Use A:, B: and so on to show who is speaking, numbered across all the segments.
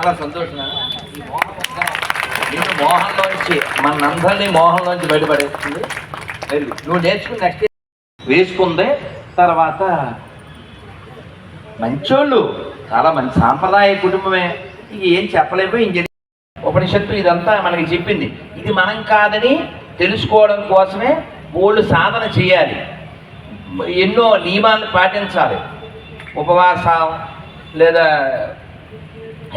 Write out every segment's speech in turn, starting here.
A: చాలా సంతోషం. నేను మోహంలోంచి మనందరినీ మోహంలోంచి బయటపడేస్తుంది. Very good. నువ్వు నేర్చుకుని నెక్స్ట్ వేసుకుందే తర్వాత మంచోళ్ళు, చాలా మంచి సాంప్రదాయ కుటుంబమే. ఇక ఏం చెప్పలేము. ఉపనిషత్తు ఇదంతా మనకి చెప్పింది. ఇది మనం కాదని తెలుసుకోవడం కోసమే వాళ్ళు సాధన చేయాలి, ఎన్నో నియమాలను పాటించాలి. ఉపవాసం లేదా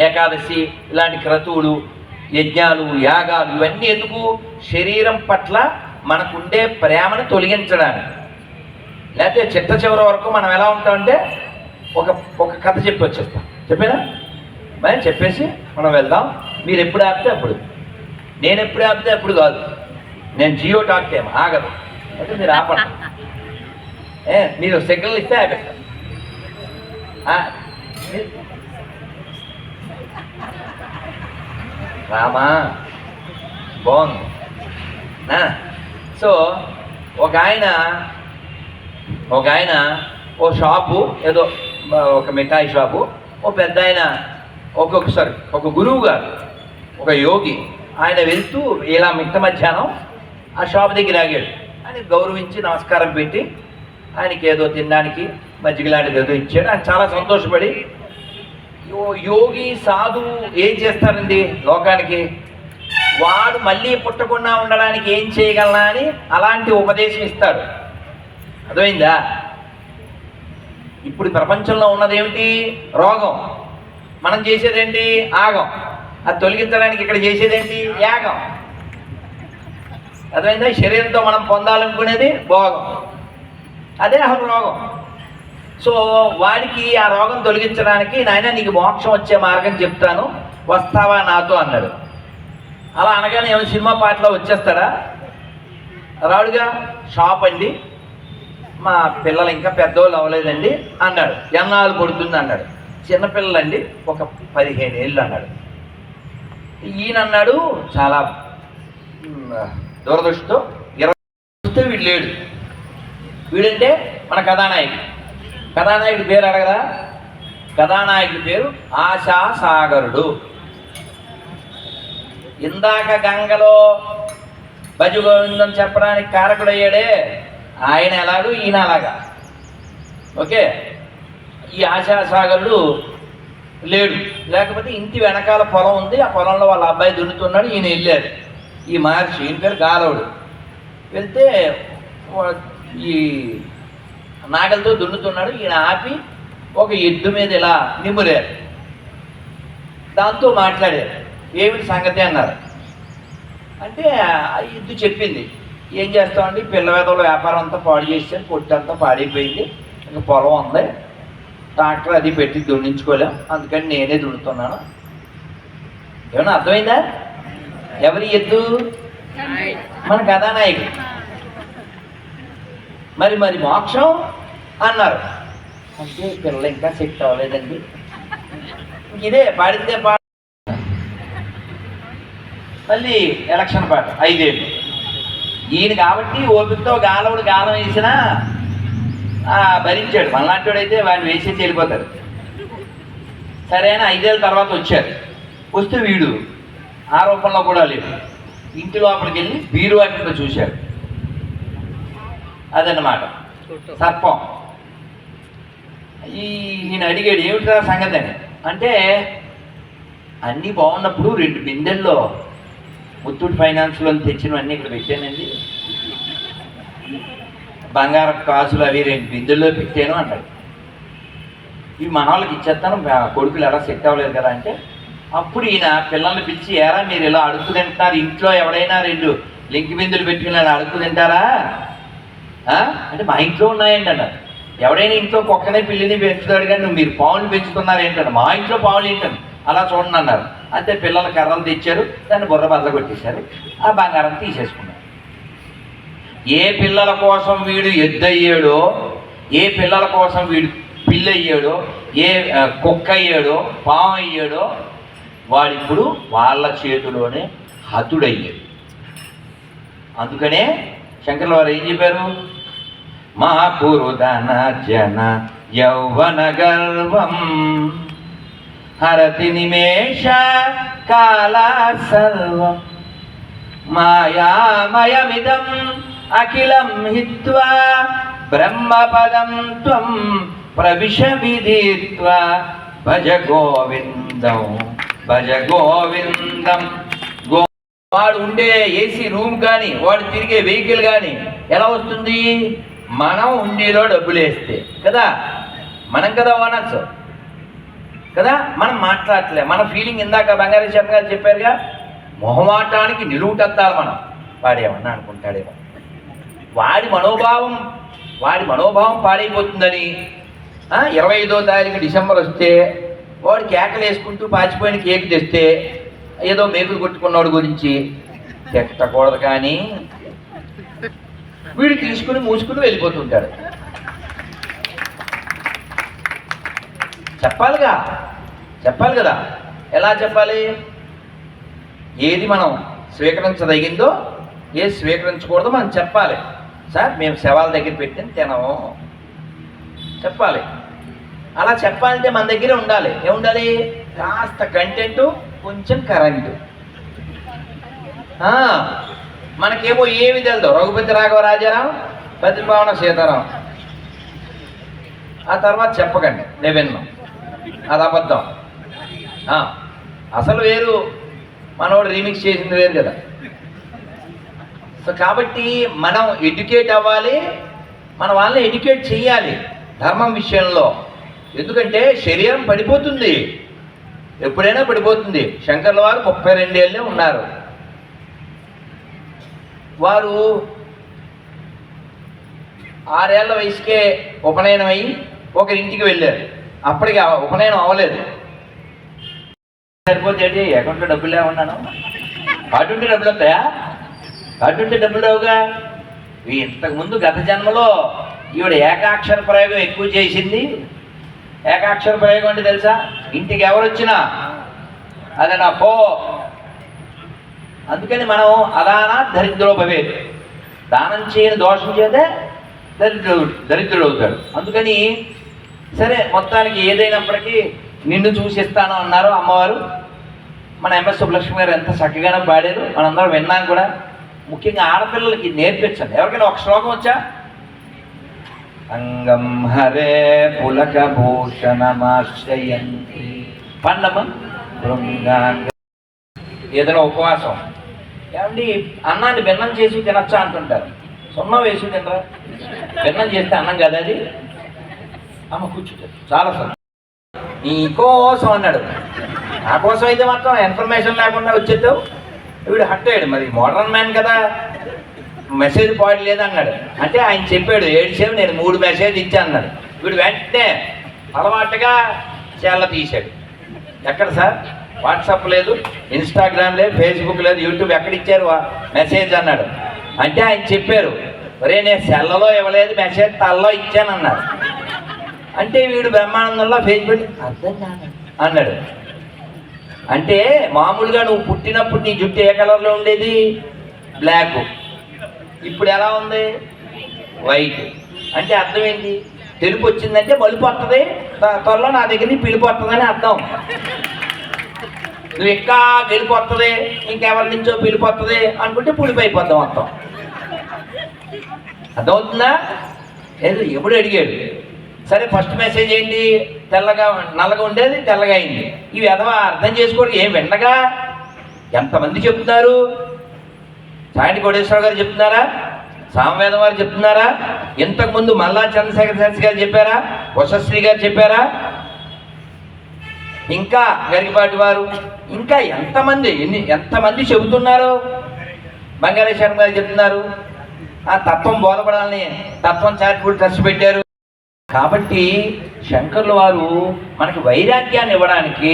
A: ఏకాదశి ఇలాంటి క్రతువులు, యజ్ఞాలు, యాగాలు ఇవన్నీ ఎందుకు? శరీరం పట్ల మనకుండే ప్రేమను తొలగించడానికి. లేకపోతే చిట్ట చివరి వరకు మనం ఎలా ఉంటామంటే ఒక కథ చెప్పి వచ్చేస్తాం. చెప్పేనా? మరి చెప్పేసి మనం వెళ్దాం. మీరు ఎప్పుడు ఆపితే అప్పుడు, నేను ఎప్పుడు ఆపితే అప్పుడు కాదు. నేను జియో టాక్ టైం ఆగదు అంటే మీరు ఆపండి. మీరు సిగ్నల్ ఇస్తే ఆపేస్తాను. రామా బాగుంది. సో ఒక ఆయన ఓ షాపు, ఏదో ఒక మిఠాయి షాపు, ఓ పెద్ద ఆయన, ఒక గురువు గారు, ఒక యోగి, ఆయన వెళ్తూ ఇలా మిట్ట మధ్యాహ్నం ఆ షాప్ దగ్గర ఆగాడు. ఆయన గౌరవించి నమస్కారం పెట్టి ఆయనకి ఏదో తినడానికి మజ్జిగ లాంటిది ఏదో ఇచ్చాడు. ఆయన చాలా సంతోషపడి, యోగి సాధువు ఏం చేస్తారండి లోకానికి? వాడు మళ్ళీ పుట్టకుండా ఉండడానికి ఏం చేయగలనా అని అలాంటి ఉపదేశం ఇస్తాడు. అర్థమైందా? ఇప్పుడు ప్రపంచంలో ఉన్నదేమిటి? రోగం. మనం చేసేదేంటి? ఆగం. అది తొలగించడానికి ఇక్కడ చేసేదేంటి? యాగం. అర్థమైందా? శరీరంతో మనం పొందాలనుకునేది భోగం, అదే అసలు రోగం. సో వాడికి ఆ రోగం తొలగించడానికి, నాయన నీకు మోక్షం వచ్చే మార్గం చెప్తాను, వస్తావా నాతో అన్నాడు. అలా అనగానే ఏమైనా సినిమా పాటలో వచ్చేస్తాడా? రాడుగా. షాప్ అండి, మా పిల్లలు ఇంకా పెద్దోళ్ళు అవ్వలేదండి అన్నాడు. ఎన్నాళ్ళు పడుతుంది అన్నాడు. చిన్నపిల్లలండి ఒక 15 ఏళ్ళు అన్నాడు. ఈయన అన్నాడు చాలా దురదృష్టితో, 20 వీడు లేడు. వీడంటే మన కథానాయకుడి పేరు అడగదా? కథానాయకుడి పేరు ఆశాసాగరుడు. ఇందాక గంగలో భజగోవిందం చెప్పడానికి కారకుడయ్యాడే ఆయన ఎలాగో ఈయన అలాగా. ఓకే. ఈ ఆశాసాగరుడు లేడు. లేకపోతే ఇంటి వెనకాల పొలం ఉంది, ఆ పొలంలో వాళ్ళ అబ్బాయి దున్నుతున్నాడు, ఈయన వెళ్ళాడు. ఈ మహర్షి, ఈయన పేరు గారవుడు. వెళ్తే ఈ నాగలతో దున్నుతున్నాడు. ఈయన ఆపి ఒక ఎద్దు మీద ఇలా నిమ్మురారు. దాంతో మాట్లాడారు. ఏమిటి సంగతి అన్నారు. అంటే ఆ ఎద్దు చెప్పింది, ఏం చేస్తామండి, పిల్లవేదల వ్యాపారం అంతా పాడు చేసాను, పొట్టు అంతా పాడైపోయింది, ఇంకా పొలం ఉంది, ట్రాక్టర్ అది పెట్టి దున్నించుకోలేం, అందుకని నేనే దున్నుతున్నాను. ఏమన్నా అర్థమైందా? ఎవరి ఎద్దు? మన కథానాయకుడు. మరి మోక్షం అన్నారు. అంటే పిల్లలు ఇంకా సెట్ అవ్వలేదండి. ఇదే పాడితే మళ్ళీ ఎలక్షన్ పాట 5 ఏళ్ళు. ఈయన కాబట్టి ఓపికతో గాలవుడు గాలం వేసినా భరించాడు. మనలాంటి వాడైతే వాడిని వేసేసి వెళ్ళిపోతాడు. సరే అని 5 ఏళ్ళ తర్వాత వచ్చారు. వస్తే వీడు ఆ రూపంలో కూడా లేదు. ఇంటి లోపలికి వెళ్ళి బీరువా కింద చూశాడు. అదన్నమాట సర్పం. ఈయన అడిగాడు, ఏమిటా సంగతి అని. అంటే అన్నీ బాగున్నప్పుడు 2 బిందెల్లో ముత్తూట్ ఫైనాన్స్లో తెచ్చినవన్నీ ఇక్కడ పెట్టానండి, బంగారపు కాసులు అవి 2 బిందెల్లో పెట్టాను అంటాడు. ఇవి మన వాళ్ళకి ఇచ్చేస్తాను, కొడుకులు ఎలా సెట్ అవ్వలేదు కదా అంటే, అప్పుడు ఈయన పిల్లల్ని పిలిచి, ఏరా మీరు ఇలా అడుగు తింటున్నారు, ఇంట్లో ఎవడైనా 2 లింక్ బిందులు పెట్టుకుని అలా అడుగు తింటారా అంటే, మా ఇంట్లో ఉన్నాయండి అన్నారు. ఎవడైనా ఇంట్లో కుక్కనే పిల్లిని పెంచుతాడు కానీ మీరు పావులు పెంచుతున్నారు ఏంటంటే, మా ఇంట్లో పావులు ఏంటండి, అలా చూడండి అన్నారు. అంతే పిల్లల కర్రలు తెచ్చారు, దాన్ని బుర్ర బద్దలు కొట్టేశారు, ఆ బంగారం తీసేసుకున్నారు. ఏ పిల్లల కోసం వీడు ఎద్దు అయ్యాడో, ఏ పిల్లల కోసం వీడు పిల్లి అయ్యాడో, ఏ కుక్క అయ్యాడో, పాము అయ్యాడో, వాడిప్పుడు వాళ్ళ చేతిలోనే హతుడయ్యాడు. అందుకనే శంకర్ల వారు ఏం చెప్పారు? మహాపురుధన జన యౌవన గర్వం హరతి నిమేష కాల సర్వం మాయామయమిదం అఖిలం హిత్వా బ్రహ్మపదం త్వం ప్రవిశ విదిత్వా భజ గోవిందం భజ గోవిందం. వాడు ఉండే ఏసీ రూమ్ కానీ వాడు తిరిగే వెహికల్ కానీ ఎలా వస్తుంది? మనం ఉండిలో డబ్బులు వేస్తే కదా, మనం కదా ఓనర్స్ కదా. మనం మాట్లాడలే, మన ఫీలింగ్ ఇందాక బంగారు శర్మ గారు చెప్పారుగా, మొహమాటానికి నిలువుటద్దాలి మనం. వాడేమన్నా అనుకుంటాడేమో, వాడి మనోభావం పాడైపోతుందని 25వ తారీఖు డిసెంబర్ వస్తే వాడు కేకలు వేసుకుంటూ పాచిపోయిన కేక్ తెస్తే ఏదో మేకులు కొట్టుకున్నవాడు గురించి పెట్టకూడదు, కానీ వీడు తీసుకుని మూసుకుని వెళ్ళిపోతుంటాడు. చెప్పాలి కదా. ఎలా చెప్పాలి? ఏది మనం స్వీకరించదగిందో ఏది స్వీకరించకూడదో మనం చెప్పాలి. సార్ మేము శవాల దగ్గర పెట్టిన తినము చెప్పాలి. అలా చెప్పాలంటే మన దగ్గరే ఉండాలి. ఏముండాలి? కాస్త కంటెంటు, కొంచెం కరెంటు. మనకేమో ఏమి తెలుదు. రఘుపతి రాఘవ రాజారాం, పద్మభావన సీతారాం. ఆ తర్వాత చెప్పకండి, నేను విన్నాం, అది అబద్ధం. అసలు వేరు, మనోడు రీమిక్స్ చేసింది వేరు కదా. సో కాబట్టి మనం ఎడ్యుకేట్ అవ్వాలి, మన వాళ్ళని ఎడ్యుకేట్ చేయాలి ధర్మం విషయంలో. ఎందుకంటే శరీరం పడిపోతుంది, ఎప్పుడైనా పడిపోతుంది. శంకర్ల వారు 32 ఏళ్ళే ఉన్నారు. వారు 6 ఏళ్ల వయసుకే ఉపనయనం అయ్యి ఒకరింటికి వెళ్ళారు. అప్పటికి ఉపనయనం అవ్వలేదు. సరిపోతే అకౌంట్లో డబ్బులు ఏమన్నాను, అటుంటే డబ్బులు వస్తాయా? అటుంటే డబ్బులు రావుగా. ఇంతకుముందు గత జన్మలో ఈవిడ ఏకాక్షర ప్రయోగం ఎక్కువ చేసింది. ఏకాక్షర ప్రయోగం అంటే తెలుసా? ఇంటికి ఎవరు వచ్చినా అదే నా పో. అందుకని మనం అదానా దరిద్రో భవేత్, దానం చేయని దోషం చేతే దరిద్రుడు అవుతాడు. అందుకని సరే మొత్తానికి ఏదైనప్పటికీ నిన్ను చూసిస్తాను అన్నారు అమ్మవారు. మన ఎంఎస్ సుబ్బలక్ష్మి గారు ఎంత చక్కగానో పాడారు, మనందరం విన్నాం కూడా. ముఖ్యంగా ఆడపిల్లలకి నేర్పించండి. ఎవరికైనా ఒక శ్లోకం వచ్చా? అంగం హరే పులక భూషణమాశ్రయంతి పండమ బృంగాంగ. ఏదైనా ఉపవాసం ఏమండి, అన్నాన్ని భిన్నం చేసి తినచ్చా అంటుంటారు. సున్నం వేసి తినరా? భిన్నం చేస్తే అన్నం కదా అది. అమ్మ కూర్చుంటారు చాలా సార్ నీకోసం అన్నాడు. నా కోసం అయితే మాత్రం ఇన్ఫర్మేషన్ లేకుండా వచ్చేద్దావు. వీడు హట్ అయ్యాడు. మరి మోడర్న్ మ్యాన్ కదా, మెసేజ్ పాయింట్ లేదన్నాడు. అంటే ఆయన చెప్పాడు 7 నేను 3 మెసేజ్ ఇచ్చాను అన్నాడు. వీడు వెంటనే అలవాటుగా చేళ్ళ తీశాడు. ఎక్కడ సార్? వాట్సాప్ లేదు, ఇన్స్టాగ్రామ్ లేదు, ఫేస్బుక్ లేదు, యూట్యూబ్ ఎక్కడ ఇచ్చారు మెసేజ్ అన్నాడు. అంటే ఆయన చెప్పారు, ఒరే నేను సెల్లలో ఇవ్వలేదు, మెసేజ్ తల్లో ఇచ్చానన్నాడు. అంటే వీడు బ్రహ్మానందంలో ఫేస్బుక్ అర్థం కాదు అన్నాడు. అంటే మామూలుగా నువ్వు పుట్టినప్పుడు నీ జుట్టు ఏ కలర్లో ఉండేది? బ్లాక్. ఇప్పుడు ఎలా ఉంది? వైట్. అంటే అర్థం ఏంటి? తెలుపు వచ్చిందంటే మలుపు వస్తుంది, త్వరలో నా దగ్గర పిలుపు వస్తుందని అర్థం. నువ్వు ఇంకా గెలుపు వస్తుంది, ఇంకెవరి నుంచో పిలుపు వస్తుంది అనుకుంటే పులిపు అయిపోద్దాం మొత్తం. అర్థమవుతుందా? లేదు. ఎప్పుడు అడిగాడు. సరే ఫస్ట్ మెసేజ్ ఏంటి? తెల్లగా నల్లగా ఉండేది తెల్లగా అయింది. ఇవి ఎదవా అర్థం చేసుకోవడం ఏం విండగా ఎంతమంది చెప్తున్నారు? సాయంటి కోటేశ్వర గారు చెప్తున్నారా? సామవేదం వారు చెప్తున్నారా? ఇంతకుముందు మల్లా చంద్రశేఖర శాస్త్రి గారు చెప్పారా? వశశ్రీ గారు చెప్పారా? ఇంకా గరికపాటి వారు, ఇంకా ఎంతమంది చెబుతున్నారు? బంగారు శర్మ గారు చెప్తున్నారు. ఆ తత్వం బోధపడాలని తత్వం చారిటబుల్ ట్రస్ట్ పెట్టారు. కాబట్టి శంకర్ల వారు మనకి వైరాగ్యాన్ని ఇవ్వడానికి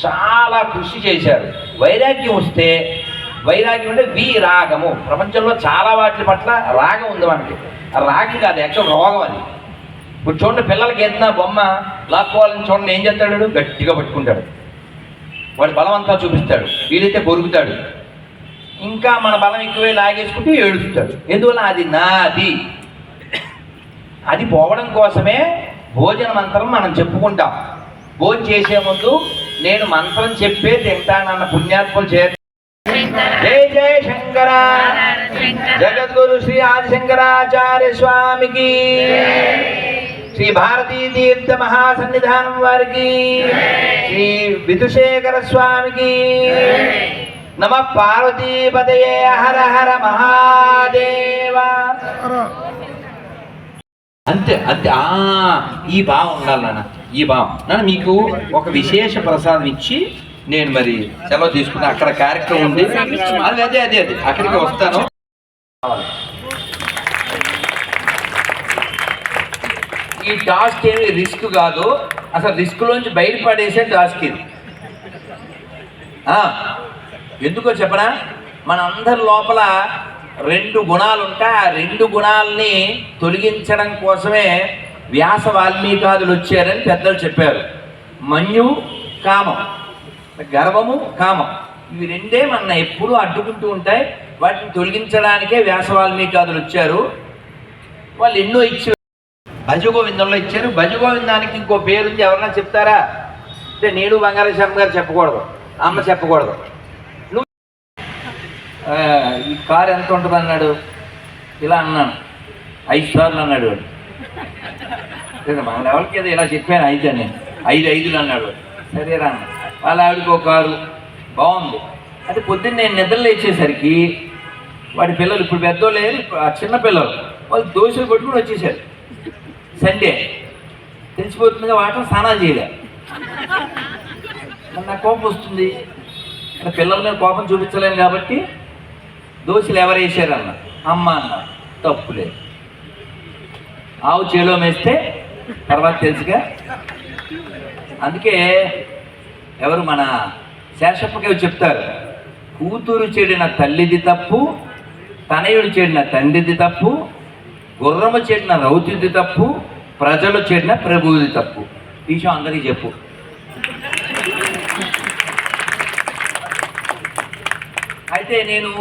A: చాలా కృషి చేశారు. వైరాగ్యం వస్తే, వైరాగ్యం అంటే విరాగము. ప్రపంచంలో చాలా వాటి పట్ల రాగం ఉంది మనకి. ఆ రాగం కాదు, యాక్చువల్ రోగం అది. ఇప్పుడు చూడండి, పిల్లలకి ఏదైనా బొమ్మ లాక్కోవాలని చూడండి, ఏం చేస్తాడు? గట్టిగా పట్టుకుంటాడు, వాడి బలం అంతా చూపిస్తాడు, వీలైతే కొరుకుతాడు. ఇంకా మన బలం ఎక్కువే లాగేసుకుంటూ ఏడుస్తాడు. ఎందువల్ల? అది నాది. అది పోవడం కోసమే భోజన మంత్రం మనం చెప్పుకుంటాం. భోజనం చేసే ముందు నేను మంత్రం చెప్పే తింటానన్న పుణ్యాత్ములు చేత జయ జయ శంకర జగద్గురు శ్రీ ఆదిశంకరాచార్య స్వామికి శ్రీ భారతీ తీర్థ మహాసన్నిధానం వారికి శ్రీ విధుశేఖర స్వామికి నమ పార్వతీపతయే హర హర మహాదేవ. అంతే అంతే. ఈ భావం ఉండాలి నాన్న, ఈ భావం. నాన్న మీకు ఒక విశేష ప్రసాదం ఇచ్చి నేను మరి సెలవు తీసుకున్నా. అక్కడ కార్యక్రమం ఉంది, అదే అదే అదే అదే అక్కడికి వస్తాను. ఈ టాస్క్ ఏమి రిస్క్ కాదు, అసలు రిస్క్లోంచి బయటపడేసే టాస్క్ ఇది. ఎందుకో చెప్పనా, మన అందరి లోపల 2 గుణాలు ఉంటాయి. ఆ 2 గుణాలని తొలగించడం కోసమే వ్యాస వాల్మీకాదులు వచ్చారని పెద్దలు చెప్పారు. మన్యు కామం, గర్వము కామం, ఇవి 2 మన ఎప్పుడూ అడ్డుకుంటూ ఉంటాయి. వాటిని తొలగించడానికే వ్యాస వాల్మీకాదులు వచ్చారు. వాళ్ళు ఎన్నో ఇచ్చారు. భజగోవిందంలో ఇచ్చారు. భజగోవిందానికి ఇంకో పేరుంది, ఎవరన్నా చెప్తారా? అంటే నేను బంగాళాశర్మ గారు చెప్పకూడదు, అమ్మ చెప్పకూడదు. నువ్వు ఈ కారు ఎంత ఉంటుంది అన్నాడు, ఇలా అన్నాను 5 సార్లు అన్నాడు వాడు. మన లెవెల్కి ఏదో ఇలా చెప్పాను, అయితే నేను 5 అన్నాడు. సరేరా అన్న. వాళ్ళ ఆవిడకి ఒక కారు బాగుంది. అంటే పొద్దున్న నేను నిద్ర లేచేసరికి వాడి పిల్లలు, ఇప్పుడు పెద్దోళ్ళు లేరు, చిన్న పిల్లలు, వాళ్ళు దోశలు పట్టుకుని వచ్చేసారు. సండే తెలిసిపోతుందిగా, వాటర్ స్నానాలు చేయలే. నాకు కోపం వస్తుంది. పిల్లల మీద కోపం చూపించలేను కాబట్టి దోశలు ఎవరు వేసారన్న, అమ్మ అన్న. తప్పులేదు, ఆవు చేలో మేస్తే తర్వాత తెలుసుగా. అందుకే ఎవరు మన శేషప్పకి చెప్తారు, కూతురు చెడిన తల్లిది తప్పు, తనయుడు చెడిన తండ్రిది తప్పు, గుర్రము చెడిన రౌతుది తప్పు, ప్రజలు చెడిన ప్రభువుది తప్పు. ఈ విషయం అందరికీ చెప్పు. అయితే నేను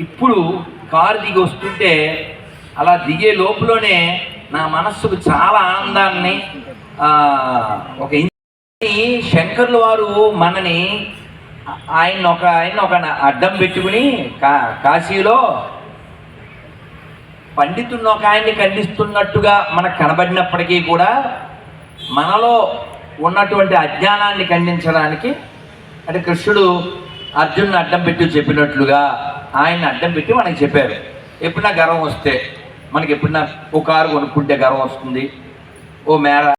A: ఇప్పుడు కారు దిగి వస్తుంటే అలా దిగే లోపులోనే నా మనస్సుకు చాలా ఆనందాన్ని, ఒక శంకర్ల వారు మనని ఆయన ఒక అడ్డం పెట్టుకుని కాశీలో పండితుడిని ఒక ఆయన్ని ఖండిస్తున్నట్టుగా మనకు కనబడినప్పటికీ కూడా మనలో ఉన్నటువంటి అజ్ఞానాన్ని ఖండించడానికి, అంటే కృష్ణుడు అర్జునుని అడ్డం పెట్టి చెప్పినట్లుగా ఆయన్ని అడ్డం పెట్టి మనకి చెప్పారు. ఎప్పుడన్నా గర్వం వస్తే, మనకి ఎప్పుడన్నా ఓ కారు కొనుక్కుంటే గర్వం వస్తుంది, ఓ మేర